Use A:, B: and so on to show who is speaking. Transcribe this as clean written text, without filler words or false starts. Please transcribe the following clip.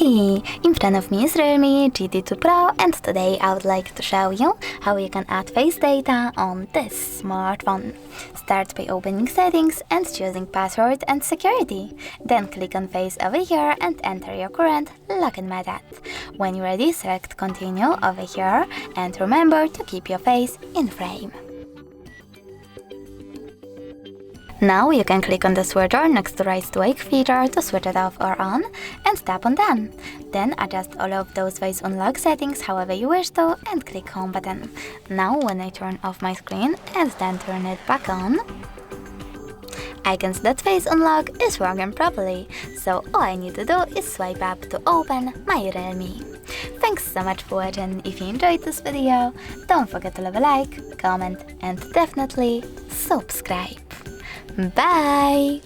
A: Hi! In front of me is REALME GT Pro, and today I would like to show you how you can add face data on this smartphone. Start by opening settings and choosing password and security. Then click on face over here and enter your current login method. When you're ready, select continue over here and remember to keep your face in frame. Now you can click on the switcher next to Rise to Wake feature to switch it off or on and tap on Done. Then adjust all of those face unlock settings however you wish to and click Home button. Now when I turn off my screen and then turn it back on, I can see that face unlock is working properly, so all I need to do is swipe up to open my REALME. Thanks so much for watching. If you enjoyed this video, don't forget to leave a like, comment and definitely subscribe. Bye!